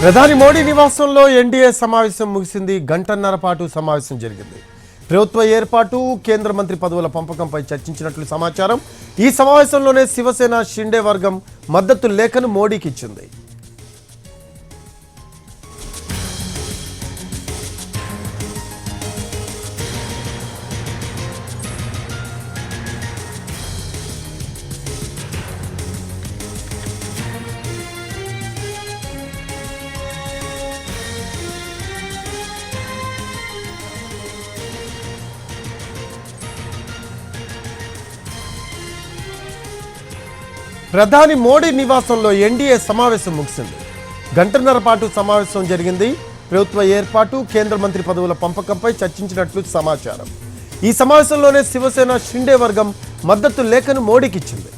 ప్రధాని మోడీ నివాసంలో ఎన్డీఏ సమావేశం ముగిసింది. గంటన్నర పాటు సమావేశం జరిగింది. ప్రభుత్వ ఏర్పాటు, కేంద్ర మంత్రి పదవుల పంపకంపై చర్చించినట్లు సమాచారం. ఈ సమావేశంలోనే శివసేన షిండే వర్గం మద్దతు లేఖను మోడీకి ఇచ్చింది. ప్రధాని మోడీ నివాసంలో ఎన్డీఏ సమావేశం ముగిసింది. గంటన్నర పాటు సమావేశం జరిగింది. ప్రభుత్వ ఏర్పాటు, కేంద్ర మంత్రి పదవుల పంపకంపై చర్చించినట్లు సమాచారం. ఈ సమావేశంలోనే శివసేన షిండే వర్గం మద్దతు లేఖను మోడీకి ఇచ్చింది.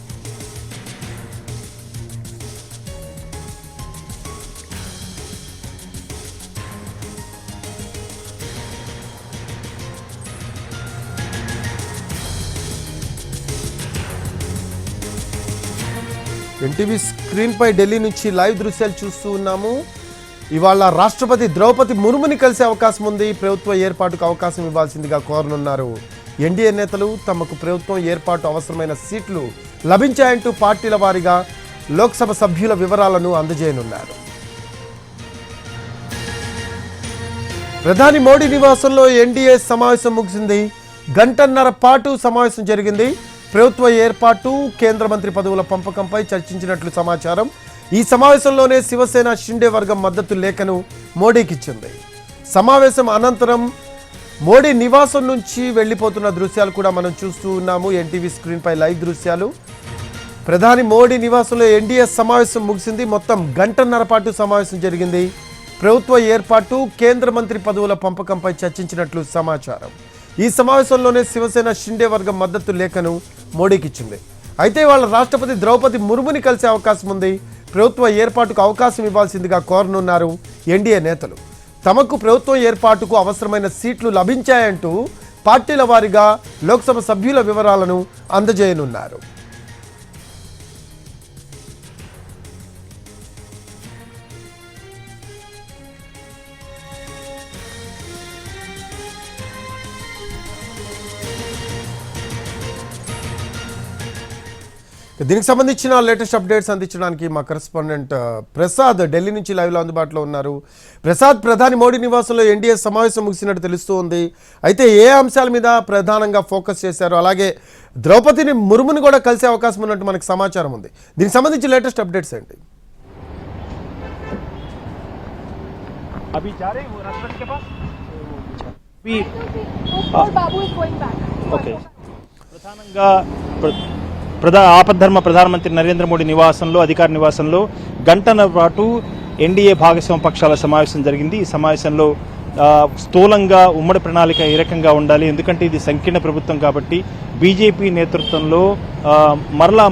ఎన్టీవీ స్క్రీన్ పై ఢిల్లీ నుంచి లైవ్ దృశ్యాలు చూస్తూ ఉన్నాము. ఇవాళ రాష్ట్రపతి ద్రౌపది ముర్ముని కలిసే అవకాశం ఉంది. ప్రభుత్వ ఏర్పాటుకు అవకాశం ఇవ్వాల్సిందిగా కోరనున్నారు. ఎన్డీఏ నేతలు తమకు ప్రభుత్వం ఏర్పాటు అవసరమైన సీట్లు లభించాయంటూ పార్టీల వారీగా లోక్సభ సభ్యుల వివరాలను అందజేయనున్నారు. ప్రధాని మోడీ నివాసంలో ఎన్డీఏ సమావేశం ముగిసింది. గంటన్నర పాటు సమావేశం జరిగింది. ప్రభుత్వ ఏర్పాటు, కేంద్ర మంత్రి పదవుల పంపకంపై చర్చించినట్లు సమాచారం. ఈ సమావేశంలోనే శివసేన షిండే వర్గం మద్దతు లేఖను మోడీకి ఇచ్చింది. సమావేశం అనంతరం మోడీ నివాసం నుంచి వెళ్లిపోతున్న దృశ్యాలు కూడా మనం చూస్తూ ఉన్నాము. ఎన్టీవీ స్క్రీన్ పై లైవ్ దృశ్యాలు. ప్రధాని మోడీ నివాసంలో ఎన్డీఏ సమావేశం ముగిసింది. మొత్తం గంటన్నర పాటు సమావేశం జరిగింది. ప్రభుత్వ ఏర్పాటు, కేంద్ర మంత్రి పదవుల పంపకంపై చర్చించినట్లు సమాచారం. ఈ సమావేశంలోనే శివసేన షిండే వర్గం మద్దతు లేఖను మోడీకి ఇచ్చింది. అయితే వాళ్ళ రాష్ట్రపతి ద్రౌపది ముర్ముని కలిసే అవకాశం ఉంది. ప్రభుత్వ ఏర్పాటుకు అవకాశం ఇవ్వాల్సిందిగా కోరనున్నారు ఎన్డీఏ నేతలు. తమకు ప్రభుత్వం ఏర్పాటుకు అవసరమైన సీట్లు లభించాయంటూ పార్టీల వారీగా లోక్సభ సభ్యుల వివరాలను అందజేయనున్నారు. దీనికి సంబంధించిన లేటెస్ట్ అప్డేట్స్ అందించడానికి మా కరెస్పాండెంట్ ప్రసాద్ ఢిల్లీ నుంచి లైవ్లో అందుబాటులో ఉన్నారు. ప్రసాద్, ప్రధాని మోడీ నివాసంలో ఎన్డీఏ సమావేశం ముగిసినట్టు తెలుస్తూ ఉంది. అయితే ఏ అంశాల మీద ప్రధానంగా ఫోకస్ చేశారు? అలాగే ద్రౌపదిని ముర్ముని కూడా కలిసే అవకాశం ఉన్నట్టు మనకు సమాచారం ఉంది. దీనికి సంబంధించి లేటెస్ట్ అప్డేట్స్ ఏంటి? ప్రధానంగా ఆపద్ధర్మ ప్రధానమంత్రి నరేంద్ర మోడీ నివాసంలో, అధికార నివాసంలో గంటన్నర పాటు ఎన్డీఏ భాగస్వామ్య పక్షాల సమావేశం జరిగింది. ఈ సమావేశంలో స్థూలంగా ఉమ్మడి ప్రణాళిక ఏ రకంగా ఉండాలి, ఎందుకంటే ఇది సంకీర్ణ ప్రభుత్వం కాబట్టి బీజేపీ నేతృత్వంలో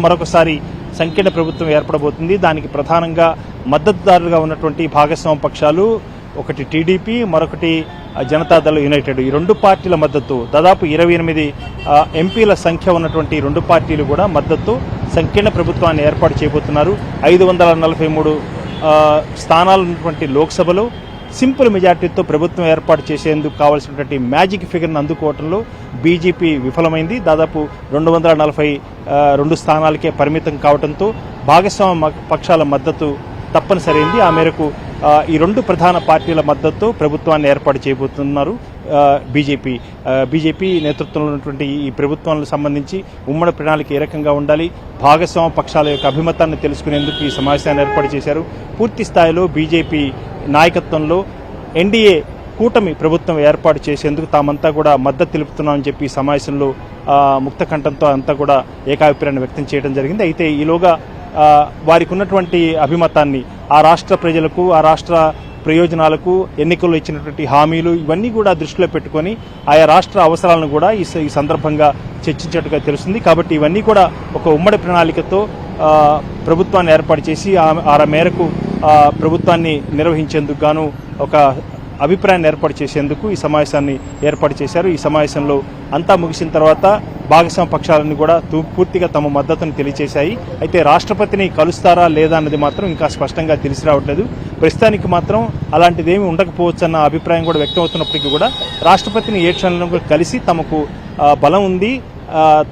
మరొకసారి సంకీర్ణ ప్రభుత్వం ఏర్పడబోతుంది. దానికి ప్రధానంగా మద్దతుదారులుగా ఉన్నటువంటి భాగస్వామ్య పక్షాలు, ఒకటి టీడీపీ, మరొకటి జనతాదళ్ యునైటెడ్, ఈ రెండు పార్టీల మద్దతు, దాదాపు 28 ఎంపీల సంఖ్య ఉన్నటువంటి రెండు పార్టీలు కూడా మద్దతు సంకీర్ణ ప్రభుత్వాన్ని ఏర్పాటు చేయబోతున్నారు. 543 స్థానాలు ఉన్నటువంటి లోక్సభలో సింపుల్ మెజార్టీతో ప్రభుత్వం ఏర్పాటు చేసేందుకు కావాల్సినటువంటి మ్యాజిక్ ఫిగర్ను అందుకోవడంలో బీజేపీ విఫలమైంది. దాదాపు 242 స్థానాలకే పరిమితం కావడంతో భాగస్వామ్య పక్షాల మద్దతు తప్పనిసరైంది. ఆ మేరకు ఈ రెండు ప్రధాన పార్టీల మద్దతు ప్రభుత్వాన్ని ఏర్పాటు చేయబోతున్నారు. బీజేపీ నేతృత్వంలో ఉన్నటువంటి ఈ ప్రభుత్వానికి సంబంధించి ఉమ్మడి ప్రణాళిక ఏ రకంగా ఉండాలి, భాగస్వామ్య పక్షాల యొక్క అభిమతాన్ని తెలుసుకునేందుకు ఈ సమావేశాన్ని ఏర్పాటు చేశారు. పూర్తి స్థాయిలో బీజేపీ నాయకత్వంలో ఎన్డీఏ కూటమి ప్రభుత్వం ఏర్పాటు చేసేందుకు తామంతా కూడా మద్దతు తెలుపుతున్నామని చెప్పి ఈ సమావేశంలో ముక్త కంఠంతో అంతా కూడా ఏకాభిప్రాయాన్ని వ్యక్తం చేయడం జరిగింది. అయితే ఈలోగా వారికి ఉన్నటువంటి అభిమతాన్ని ఆ రాష్ట్ర ప్రజలకు, ఆ రాష్ట్ర ప్రయోజనాలకు, ఎన్నికల్లో ఇచ్చినటువంటి హామీలు ఇవన్నీ కూడా దృష్టిలో పెట్టుకొని ఆయా రాష్ట్ర అవసరాలను కూడా ఈ సందర్భంగా చర్చించినట్టుగా తెలుస్తుంది. కాబట్టి ఇవన్నీ కూడా ఒక ఉమ్మడి ప్రణాళికతో ప్రభుత్వాన్ని ఏర్పాటు చేసి ఆ మేరకు ప్రభుత్వాన్ని నిర్వహించేందుకు గాను ఒక అభిప్రాయాన్ని ఏర్పాటు చేసేందుకు ఈ సమావేశాన్ని ఏర్పాటు చేశారు. ఈ సమావేశంలో అంతా ముగిసిన తర్వాత భాగస్వామ్య పక్షాలన్నీ కూడా పూర్తిగా తమ మద్దతును తెలియజేశాయి. అయితే రాష్ట్రపతిని కలుస్తారా లేదా అన్నది మాత్రం ఇంకా స్పష్టంగా తెలిసి రావట్లేదు. ప్రస్తుతానికి మాత్రం అలాంటిదేమీ ఉండకపోవచ్చు అన్న అభిప్రాయం కూడా వ్యక్తం అవుతున్నప్పటికీ కూడా రాష్ట్రపతిని ఏ క్షణంలో కలిసి తమకు బలం ఉంది,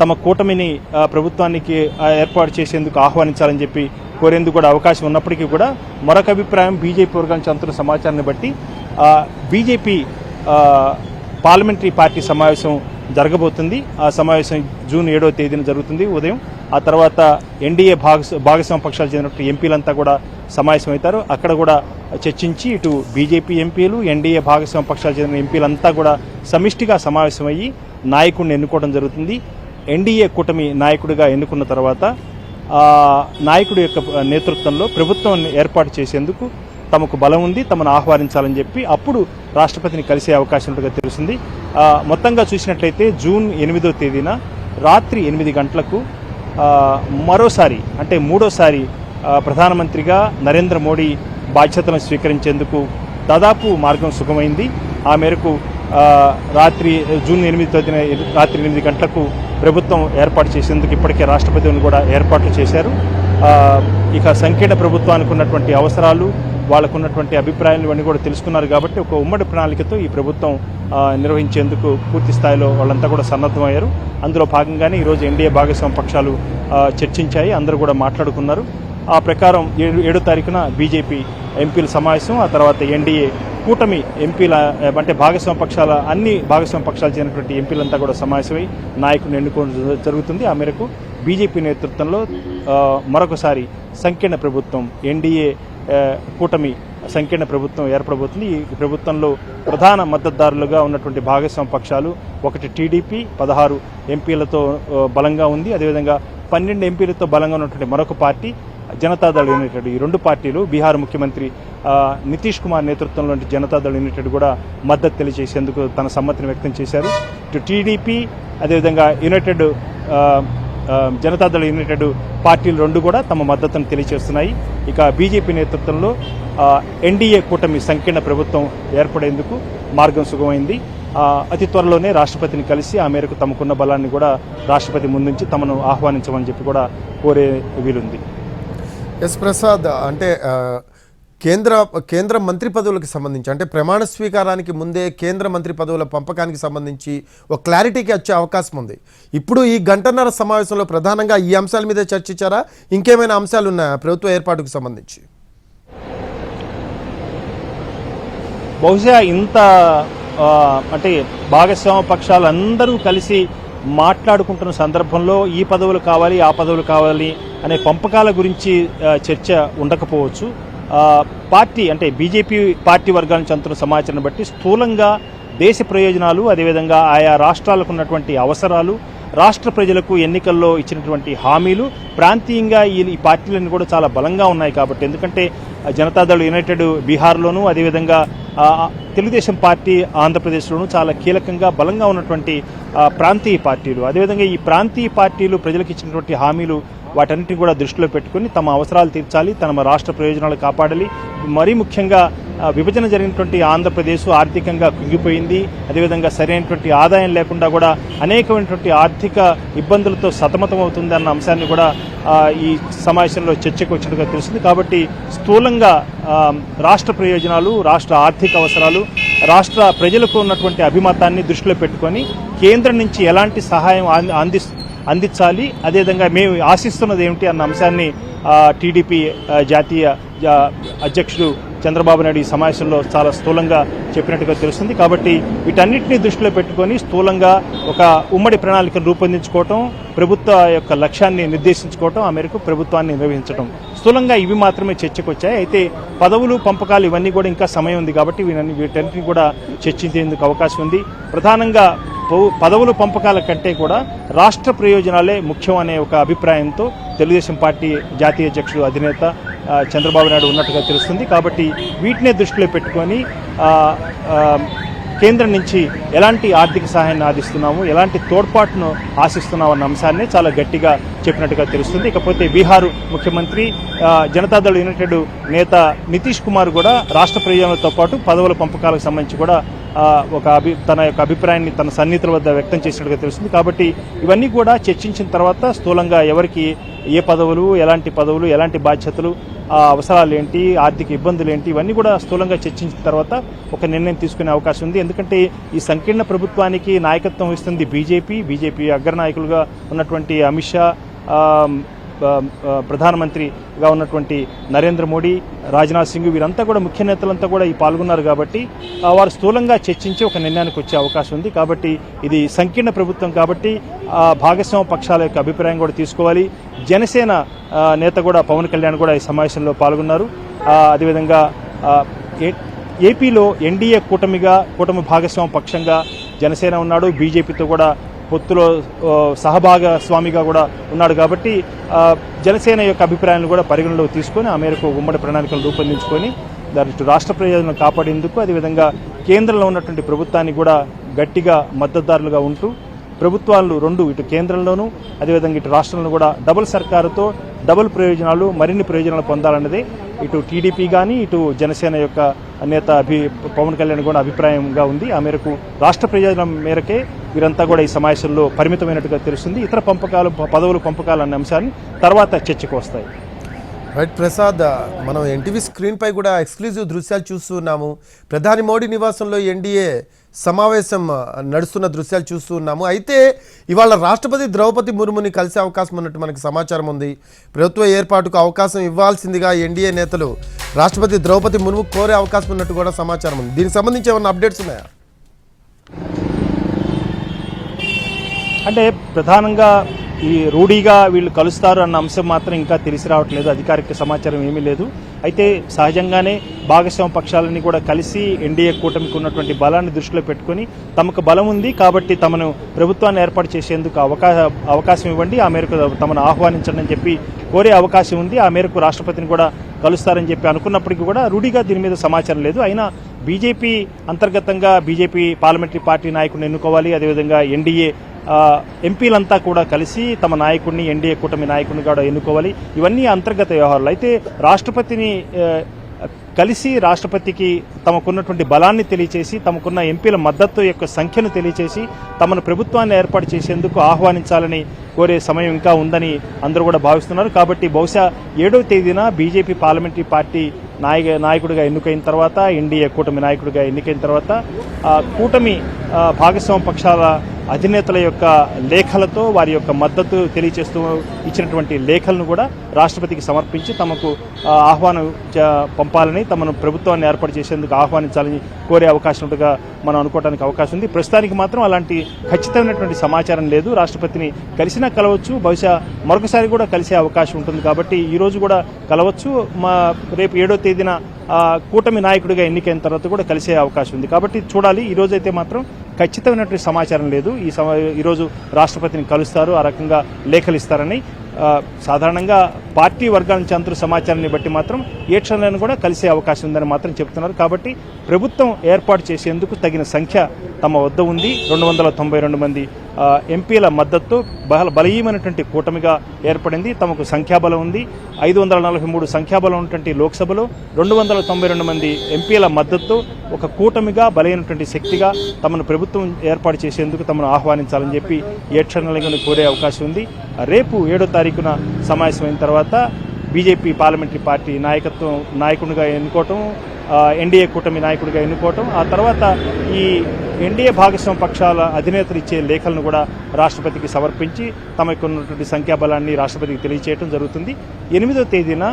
తమ కూటమిని ప్రభుత్వానికి ఏర్పాటు చేసేందుకు ఆహ్వానించాలని చెప్పి కోరేందుకు కూడా అవకాశం ఉన్నప్పటికీ కూడా మరొక అభిప్రాయం బీజేపీ వర్గాల నుంచి అందుతున్న సమాచారాన్ని బట్టి బీజేపీ పార్లమెంటరీ పార్టీ సమావేశం జరగబోతుంది. ఆ సమావేశం జూన్ 7వ తేదీన జరుగుతుంది ఉదయం. ఆ తర్వాత ఎన్డీఏ భాగస్వామ్య పక్షాలు చెందినట్టు ఎంపీలంతా కూడా సమావేశమవుతారు. అక్కడ కూడా చర్చించి ఇటు బీజేపీ ఎంపీలు, ఎన్డీఏ భాగస్వామ్య పక్షాలు చెందిన ఎంపీలంతా కూడా సమిష్టిగా సమావేశమయ్యి నాయకుడిని ఎన్నుకోవడం జరుగుతుంది. ఎన్డీఏ కూటమి నాయకుడిగా ఎన్నుకున్న తర్వాత నాయకుడి యొక్క నేతృత్వంలో ప్రభుత్వం ఏర్పాటు చేసేందుకు తమకు బలం ఉంది, తమను ఆహ్వానించాలని చెప్పి అప్పుడు రాష్ట్రపతిని కలిసే అవకాశం ఉన్నట్టుగా తెలుస్తుంది. మొత్తంగా చూసినట్లయితే జూన్ 8వ తేదీన రాత్రి 8 గంటలకు మరోసారి అంటే మూడోసారి ప్రధానమంత్రిగా నరేంద్ర మోడీ బాధ్యతలను స్వీకరించేందుకు దాదాపు మార్గం సుగమైంది. ఆ మేరకు రాత్రి జూన్ 8వ తేదీన రాత్రి 8 గంటలకు ప్రభుత్వం ఏర్పాటు చేసేందుకు ఇప్పటికే రాష్ట్రపతిని కూడా ఏర్పాట్లు చేశారు. ఇక సంకీర్ణ ప్రభుత్వానికి ఉన్నటువంటి అవసరాలు, వాళ్ళకున్నటువంటి అభిప్రాయాలు ఇవన్నీ కూడా తెలుసుకున్నారు కాబట్టి ఒక ఉమ్మడి ప్రణాళికతో ఈ ప్రభుత్వం నిర్వహించేందుకు పూర్తి స్థాయిలో వాళ్ళంతా కూడా సన్నద్ధమయ్యారు. అందులో భాగంగానే ఈరోజు ఎన్డీఏ భాగస్వామ్య పక్షాలు చర్చించాయి, అందరూ కూడా మాట్లాడుకున్నారు. ఆ ప్రకారం 7వ తారీఖున బీజేపీ ఎంపీల సమావేశం, ఆ తర్వాత ఎన్డీఏ కూటమి ఎంపీల అంటే అన్ని భాగస్వామ్య పక్షాలు చెందినటువంటి ఎంపీలంతా కూడా సమావేశమై నాయకుడిని ఎన్నుకోవడం జరుగుతుంది. ఆ మేరకు బీజేపీ నేతృత్వంలో మరొకసారి సంకీర్ణ ప్రభుత్వం ఎన్డీఏ కూటమి సంకీర్ణ ప్రభుత్వం ఏర్పడబోతుంది. ఈ ప్రభుత్వంలో ప్రధాన మద్దతుదారులుగా ఉన్నటువంటి భాగస్వామ్య పక్షాలు ఒకటి టీడీపీ 16 ఎంపీలతో బలంగా ఉంది. అదేవిధంగా 12 ఎంపీలతో బలంగా ఉన్నటువంటి మరొక పార్టీ జనతాదళ్ యునైటెడ్. ఈ రెండు పార్టీలు బీహార్ ముఖ్యమంత్రి నితీష్ కుమార్ నేతృత్వంలోని జనతాదళ్ యునైటెడ్ కూడా మద్దతు తెలియజేసేందుకు తన సమ్మతిని వ్యక్తం చేశారు. ఇటు టీడీపీ అదేవిధంగా యునైటెడ్ జనతాదళ్ యునైటెడ్ పార్టీలు రెండు కూడా తమ మద్దతును తెలియజేస్తున్నాయి. ఇక బీజేపీ నేతృత్వంలో ఎన్డీఏ కూటమి సంకీర్ణ ప్రభుత్వం ఏర్పడేందుకు మార్గం సుగమైంది. అతి త్వరలోనే రాష్ట్రపతిని కలిసి ఆ మేరకు తమకున్న బలాన్ని కూడా రాష్ట్రపతి ముందుంచి తమను ఆహ్వానించమని చెప్పి కూడా కోరే వీలుంది. ఎస్ ప్రసాద్, అంటే కేంద్ర మంత్రి పదవులకు సంబంధించి అంటే ప్రమాణ స్వీకారానికి ముందే కేంద్ర మంత్రి పదవుల పంపకానికి సంబంధించి ఒక క్లారిటీకి వచ్చే అవకాశం ఉంది. ఇప్పుడు ఈ గంటన్నర సమావేశంలో ప్రధానంగా ఈ అంశాల మీదే చర్చించారా, ఇంకేమైనా అంశాలు ఉన్నాయా ప్రభుత్వ ఏర్పాటుకు సంబంధించి? బహుశా ఇంత అంటే భాగస్వామ్య పక్షాలు అందరూ కలిసి మాట్లాడుకుంటున్న సందర్భంలో ఈ పదవులు కావాలి, ఆ పదవులు కావాలి అనే పంపకాల గురించి చర్చ ఉండకపోవచ్చు. పార్టీ అంటే బీజేపీ పార్టీ వర్గాల నుంచి అందుతున్న సమాచారం బట్టి స్థూలంగా దేశ ప్రయోజనాలు, అదేవిధంగా ఆయా రాష్ట్రాలకు ఉన్నటువంటి అవసరాలు, రాష్ట్ర ప్రజలకు ఎన్నికల్లో ఇచ్చినటువంటి హామీలు, ప్రాంతీయంగా ఈ పార్టీలన్నీ కూడా చాలా బలంగా ఉన్నాయి. కాబట్టి ఎందుకంటే జనతాదళ్ యునైటెడ్ బీహార్లోనూ, అదేవిధంగా తెలుగుదేశం పార్టీ ఆంధ్రప్రదేశ్లోనూ చాలా కీలకంగా బలంగా ఉన్నటువంటి ప్రాంతీయ పార్టీలు. అదేవిధంగా ఈ ప్రాంతీయ పార్టీలు ప్రజలకు ఇచ్చినటువంటి హామీలు వాటన్నిటిని కూడా దృష్టిలో పెట్టుకుని తమ అవసరాలు తీర్చాలి, తమ రాష్ట్ర ప్రయోజనాలు కాపాడాలి. మరీ ముఖ్యంగా విభజన జరిగినటువంటి ఆంధ్రప్రదేశ్ ఆర్థికంగా కుంగిపోయింది. అదేవిధంగా సరైనటువంటి ఆదాయం లేకుండా కూడా అనేకమైనటువంటి ఆర్థిక ఇబ్బందులతో సతమతమవుతుంది అన్న అంశాన్ని కూడా ఈ సమావేశంలో చర్చకు వచ్చినట్టుగా తెలుస్తుంది. కాబట్టి స్థూలంగా రాష్ట్ర ప్రయోజనాలు, రాష్ట్ర ఆర్థిక అవసరాలు, రాష్ట్ర ప్రజలకు ఉన్నటువంటి అభిమతాన్ని దృష్టిలో పెట్టుకొని కేంద్రం నుంచి ఎలాంటి సహాయం అందించాలి, అదేవిధంగా మేము ఆశిస్తున్నది ఏమిటి అన్న అంశాన్ని టీడీపీ జాతీయ అధ్యక్షుడు చంద్రబాబు నాయుడు ఈ సమావేశంలో చాలా స్థూలంగా చెప్పినట్టుగా తెలుస్తుంది. కాబట్టి వీటన్నిటిని దృష్టిలో పెట్టుకొని స్థూలంగా ఒక ఉమ్మడి ప్రణాళికను రూపొందించుకోవటం, ప్రభుత్వ యొక్క లక్ష్యాన్ని నిర్దేశించుకోవటం, ఆ మేరకు ప్రభుత్వాన్ని నిర్వహించడం, స్థూలంగా ఇవి మాత్రమే చర్చకు వచ్చాయి. అయితే పదవులు, పంపకాలు ఇవన్నీ కూడా ఇంకా సమయం ఉంది కాబట్టి వీటన్నిటిని కూడా చర్చించేందుకు అవకాశం ఉంది. ప్రధానంగా పదవులు, పంపకాల కంటే కూడా రాష్ట్ర ప్రయోజనాలే ముఖ్యం అనే ఒక అభిప్రాయంతో తెలుగుదేశం పార్టీ జాతీయ అధ్యక్షుడు అధినేత చంద్రబాబు నాయుడు ఉన్నట్టుగా తెలుస్తుంది. కాబట్టి వీటినే దృష్టిలో పెట్టుకొని కేంద్రం నుంచి ఎలాంటి ఆర్థిక సహాయాన్ని ఆశిస్తున్నాము, ఎలాంటి తోడ్పాటును ఆశిస్తున్నాము అన్న అంశాన్ని చాలా గట్టిగా చెప్పినట్టుగా తెలుస్తుంది. ఇకపోతే బీహార్ ముఖ్యమంత్రి జనతాదళ్ యునైటెడ్ నేత నితీష్ కుమార్ కూడా రాష్ట్ర ప్రయోజనాలతో పాటు పదవుల పంపకాలకు సంబంధించి కూడా తన యొక్క అభిప్రాయాన్ని తన సన్నిహితుల వద్ద వ్యక్తం చేసినట్టుగా తెలుస్తుంది. కాబట్టి ఇవన్నీ కూడా చర్చించిన తర్వాత స్థూలంగా ఎవరికి ఏ పదవులు, ఎలాంటి బాధ్యతలు, అవసరాలు ఏంటి, ఆర్థిక ఇబ్బందులు ఏంటి, ఇవన్నీ కూడా స్థూలంగా చర్చించిన తర్వాత ఒక నిర్ణయం తీసుకునే అవకాశం ఉంది. ఎందుకంటే ఈ సంకీర్ణ ప్రభుత్వానికి నాయకత్వం వహిస్తుంది బీజేపీ అగ్రనాయకులుగా ఉన్నటువంటి అమిత్ షా, ప్రధానమంత్రిగా ఉన్నటువంటి నరేంద్ర మోడీ, రాజ్నాథ్ సింగ్, వీరంతా కూడా ముఖ్య నేతలంతా కూడా ఈ పాల్గొన్నారు. కాబట్టి వారు స్థూలంగా చర్చించి ఒక నిర్ణయానికి వచ్చే అవకాశం ఉంది. కాబట్టి ఇది సంకీర్ణ ప్రభుత్వం కాబట్టి భాగస్వామ్య పక్షాల యొక్క అభిప్రాయం కూడా తీసుకోవాలి. జనసేన నేత కూడా పవన్ కళ్యాణ్ కూడా ఈ సమావేశంలో పాల్గొన్నారు. అదేవిధంగా ఏపీలో ఎన్డీఏ కూటమి భాగస్వామ్య పక్షంగా జనసేన ఉన్నాడు. బీజేపీతో కూడా పొత్తులో సహభాగస్వామిగా కూడా ఉన్నాడు. కాబట్టి జనసేన యొక్క అభిప్రాయాలను కూడా పరిగణలోకి తీసుకొని ఆ మేరకు ఉమ్మడి ప్రణాళికలు రూపొందించుకొని దాని రాష్ట్ర ప్రయోజనాలను కాపాడేందుకు, అదేవిధంగా కేంద్రంలో ఉన్నటువంటి ప్రభుత్వానికి కూడా గట్టిగా మద్దతుదారులుగా ఉంటూ ప్రభుత్వాలు రెండు, ఇటు కేంద్రంలోనూ అదేవిధంగా ఇటు రాష్ట్రంలో కూడా డబుల్ సర్కారుతో డబుల్ ప్రయోజనాలు, మరిన్ని ప్రయోజనాలు పొందాలన్నదే ఇటు టీడీపీ కానీ ఇటు జనసేన యొక్క నేత పవన్ కళ్యాణ్ కూడా అభిప్రాయంగా ఉంది. ఆ మేరకు రాష్ట్ర ప్రయోజనం మేరకే వీరంతా కూడా ఈ సమావేశంలో పరిమితమైనట్టుగా తెలుస్తుంది. ఇతర పదవులు పంపకాలు అనే అంశాన్ని తర్వాత చర్చకు వస్తాయి. రైట్ ప్రసాద్, మనం ఎన్టీవీ స్క్రీన్ పై కూడా ఎక్స్క్లూజివ్ దృశ్యాలు చూస్తున్నాము. ప్రధాని మోడీ నివాసంలో ఎన్డీఏ సమావేశం నడుస్తున్న దృశ్యాలు చూస్తున్నాము. అయితే ఇవాళ రాష్ట్రపతి ద్రౌపది ముర్ముని కలిసే అవకాశం ఉన్నట్టు మనకి సమాచారం ఉంది. ప్రభుత్వ ఏర్పాటుకు అవకాశం ఇవ్వాల్సిందిగా ఎన్డీఏ నేతలు రాష్ట్రపతి ద్రౌపది ముర్ము కోరే అవకాశం ఉన్నట్టు కూడా సమాచారం ఉంది. దీనికి సంబంధించి ఏమైనా అప్డేట్స్ ఉన్నాయా? అంటే ప్రధానంగా ఈ రూఢీగా వీళ్ళు కలుస్తారు అన్న అంశం మాత్రం ఇంకా తెలిసి రావట్లేదు. అధికారిక సమాచారం ఏమీ లేదు. అయితే సహజంగానే భాగస్వామ్య పక్షాలని కూడా కలిసి ఎన్డీఏ కూటమికి ఉన్నటువంటి బలాన్ని దృష్టిలో పెట్టుకుని తమకు బలం ఉంది కాబట్టి తమను ప్రభుత్వాన్ని ఏర్పాటు చేసేందుకు అవకాశం ఇవ్వండి, ఆ మేరకు తమను ఆహ్వానించండి అని చెప్పి కోరే అవకాశం ఉంది. ఆ మేరకు రాష్ట్రపతిని కూడా కలుస్తారని చెప్పి అనుకున్నప్పటికీ కూడా రూఢీగా దీని మీద సమాచారం లేదు. అయినా బీజేపీ అంతర్గతంగా బీజేపీ పార్లమెంటరీ పార్టీ నాయకుడిని ఎన్నుకోవాలి, అదేవిధంగా ఎన్డీఏ ఎంపీలంతా కూడా కలిసి తమ నాయకుడిని, ఎన్డీఏ కూటమి నాయకుడిని కూడా ఎన్నుకోవాలి. ఇవన్నీ అంతర్గత వ్యవహారాలు. అయితే రాష్ట్రపతిని కలిసి రాష్ట్రపతికి తమకున్నటువంటి బలాన్ని తెలియచేసి, తమకున్న ఎంపీల మద్దతు యొక్క సంఖ్యను తెలియచేసి తమను ప్రభుత్వాన్ని ఏర్పాటు చేసేందుకు ఆహ్వానించాలని కోరే సమయం ఇంకా ఉందని అందరూ కూడా భావిస్తున్నారు. కాబట్టి బహుశా 7వ తేదీన బీజేపీ పార్లమెంటరీ పార్టీ నాయకుడిగా ఎన్నికైన తర్వాత, ఎన్డీఏ కూటమి నాయకుడిగా ఎన్నికైన తర్వాత కూటమి భాగస్వామ్య పక్షాల అధినేతల యొక్క లేఖలతో వారి యొక్క మద్దతు తెలియచేస్తూ ఇచ్చినటువంటి లేఖలను కూడా రాష్ట్రపతికి సమర్పించి తమకు ఆహ్వానం పంపాలని, తమను ప్రభుత్వాన్ని ఏర్పాటు చేసేందుకు ఆహ్వానించాలని కోరే అవకాశం ఉంటుందిగా మనం అనుకోవడానికి అవకాశం ఉంది. ప్రస్తుతానికి మాత్రం అలాంటి ఖచ్చితమైనటువంటి సమాచారం లేదు. రాష్ట్రపతిని కలిసినా కలవచ్చు, బహుశా మరొకసారి కూడా కలిసే అవకాశం ఉంటుంది. కాబట్టి ఈ రోజు కూడా కలవచ్చు, రేపు 7వ తేదీన కూటమి నాయకుడిగా ఎన్నికైన తర్వాత కూడా కలిసే అవకాశం ఉంది. కాబట్టి చూడాలి. ఈ రోజైతే మాత్రం ఖచ్చితమైనటువంటి సమాచారం లేదు. ఈరోజు రాష్ట్రపతిని కలుస్తారు, ఆ రకంగా లేఖలు ఇస్తారని సాధారణంగా పార్టీ వర్గాల నుంచి అంతరు సమాచారాన్ని బట్టి మాత్రం ఏ క్షణంలో కూడా కలిసే అవకాశం ఉందని మాత్రం చెప్తున్నారు. కాబట్టి ప్రభుత్వం ఏర్పాటు చేసేందుకు తగిన సంఖ్య తమ వద్ద ఉంది. 292 మంది ఎంపీల మద్దతు బలహీనమైనటువంటి కూటమిగా ఏర్పడింది. తమకు సంఖ్యాబలం ఉంది. 543 సంఖ్యాబలం ఉన్నటువంటి లోక్సభలో 292 మంది ఎంపీల మద్దతు ఒక కూటమిగా బలైనటువంటి శక్తిగా తమను ప్రభుత్వం ఏర్పాటు చేసేందుకు తమను ఆహ్వానించాలని చెప్పి ఏ క్షణంలో కోరే అవకాశం ఉంది. రేపు 7వ తారీఖున సమావేశమైన తర్వాత బీజేపీ పార్లమెంటరీ పార్టీ నాయకుడిగా ఎన్నుకోవటం, ఎన్డీఏ కూటమి నాయకుడిగా ఎన్నుకోవటం, ఆ తర్వాత ఈ ఎన్డీఏ భాగస్వామ్య పక్షాల అధినేతలు ఇచ్చే లేఖలను కూడా రాష్ట్రపతికి సమర్పించి తమకు ఉన్నటువంటి సంఖ్యాబలాన్ని రాష్ట్రపతికి తెలియచేయడం జరుగుతుంది. 8వ తేదీన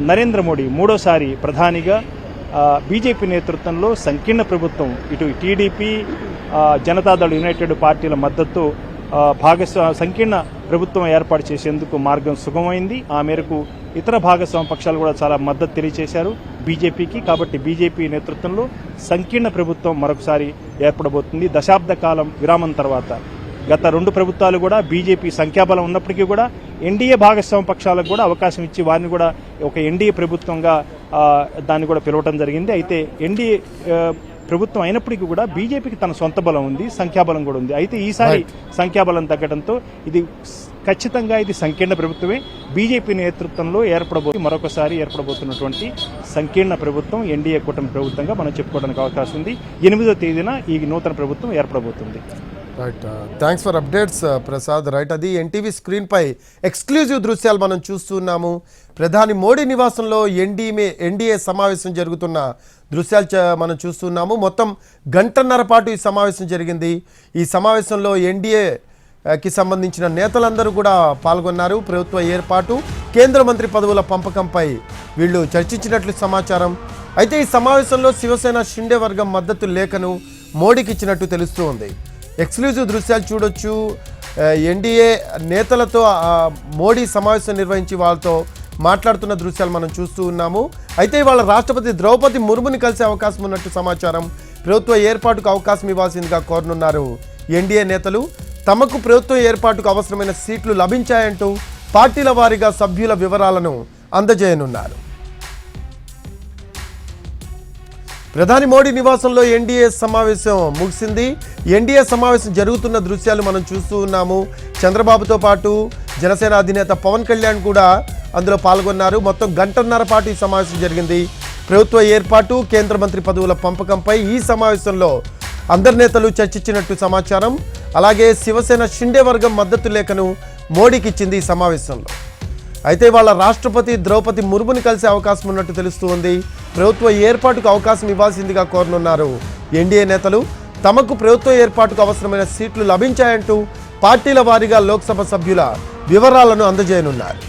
నరేంద్ర మోడీ 3వసారి ప్రధానిగా బీజేపీ నేతృత్వంలో సంకీర్ణ ప్రభుత్వం, ఇటు టీడీపీ, జనతాదళ్ యునైటెడ్ పార్టీల మద్దతు సంకీర్ణ ప్రభుత్వం ఏర్పాటు చేసేందుకు మార్గం సుగమైంది. ఆ మేరకు ఇతర భాగస్వామ్య పక్షాలు కూడా చాలా మద్దతు తెలియజేశారు బీజేపీకి. కాబట్టి బీజేపీ నేతృత్వంలో సంకీర్ణ ప్రభుత్వం మరొకసారి ఏర్పడబోతుంది. దశాబ్ద కాలం విరామం తర్వాత గత 2 ప్రభుత్వాలు కూడా బీజేపీ సంఖ్యాబలం ఉన్నప్పటికీ కూడా ఎన్డీఏ భాగస్వామ్య పక్షాలకు కూడా అవకాశం ఇచ్చి వారిని కూడా ఒక ఎన్డీఏ ప్రభుత్వంగా దాన్ని కూడా పిలవటం జరిగింది. అయితే ఎన్డీఏ ప్రభుత్వం అయినప్పటికీ కూడా బీజేపీకి తన సొంత బలం ఉంది, సంఖ్యాబలం కూడా ఉంది. అయితే ఈసారి సంఖ్యాబలం తగ్గడంతో ఇది ఖచ్చితంగా ఇది సంకీర్ణ ప్రభుత్వమే. బీజేపీ నేతృత్వంలో మరొకసారి ఏర్పడబోతున్నటువంటి సంకీర్ణ ప్రభుత్వం ఎన్డీఏ కూటమి ప్రభుత్వంగా మనం చెప్పుకోవడానికి అవకాశం ఉంది. 8వ తేదీన ఈ నూతన ప్రభుత్వం ఏర్పడబోతుంది. Right, thanks for updates Prasad. Right, అది ఎన్టీవీ స్క్రీన్పై ఎక్స్క్లూజివ్ దృశ్యాలు మనం చూస్తున్నాము. ప్రధాని మోడీ నివాసంలో ఎన్డీఏ సమావేశం జరుగుతున్న దృశ్యాలు మనం చూస్తున్నాము. మొత్తం గంటన్నర పాటు ఈ సమావేశం జరిగింది. ఈ సమావేశంలో ఎన్డీఏకి సంబంధించిన నేతలందరూ కూడా పాల్గొన్నారు. ప్రభుత్వ ఏర్పాటు, కేంద్ర మంత్రి పదవుల పంపకంపై వీళ్ళు చర్చించినట్లు సమాచారం. అయితే ఈ సమావేశంలో శివసేన షిండే వర్గం మద్దతు లేఖను మోడీకి ఇచ్చినట్టు తెలుస్తూ ఉంది. ఎక్స్క్లూజివ్ దృశ్యాలు చూడొచ్చు. ఎన్డీఏ నేతలతో మోడీ సమావేశం నిర్వహించి వాళ్ళతో మాట్లాడుతున్న దృశ్యాలు మనం చూస్తూ ఉన్నాము. అయితే ఇవాళ రాష్ట్రపతి ద్రౌపది ముర్ముని కలిసే అవకాశం ఉన్నట్టు సమాచారం. ప్రభుత్వ ఏర్పాటుకు అవకాశం ఇవ్వాల్సిందిగా కోరనున్నారు ఎన్డీఏ నేతలు. తమకు ప్రభుత్వం ఏర్పాటుకు అవసరమైన సీట్లు లభించాయంటూ పార్టీల వారీగా సభ్యుల వివరాలను అందజేయనున్నారు. ప్రధాని మోడీ నివాసంలో ఎన్డీఏ సమావేశం ముగిసింది. ఎన్డీఏ సమావేశం జరుగుతున్న దృశ్యాలు మనం చూస్తూ ఉన్నాము. చంద్రబాబుతో పాటు జనసేన అధినేత పవన్ కళ్యాణ్ కూడా అందులో పాల్గొన్నారు. మొత్తం గంటన్నర పాటు ఈ సమావేశం జరిగింది. ప్రభుత్వ ఏర్పాటు, కేంద్ర మంత్రి పదవుల పంపకంపై ఈ సమావేశంలో అందరి నేతలు చర్చించినట్టు సమాచారం. అలాగే శివసేన షిండే వర్గం మద్దతు లేఖను మోడీకి ఇచ్చింది ఈ సమావేశంలో. అయితే వాళ్ళ రాష్ట్రపతి ద్రౌపది ముర్ముని కలిసే అవకాశం ఉన్నట్టు తెలుస్తూ ఉంది. ప్రభుత్వ ఏర్పాటుకు అవకాశం ఇవ్వాల్సిందిగా కోరనున్నారు ఎన్డీఏ నేతలు. తమకు ప్రభుత్వ ఏర్పాటుకు అవసరమైన సీట్లు లభించాయంటూ పార్టీల వారీగా లోక్సభ సభ్యుల వివరాలను అందజేయనున్నారు.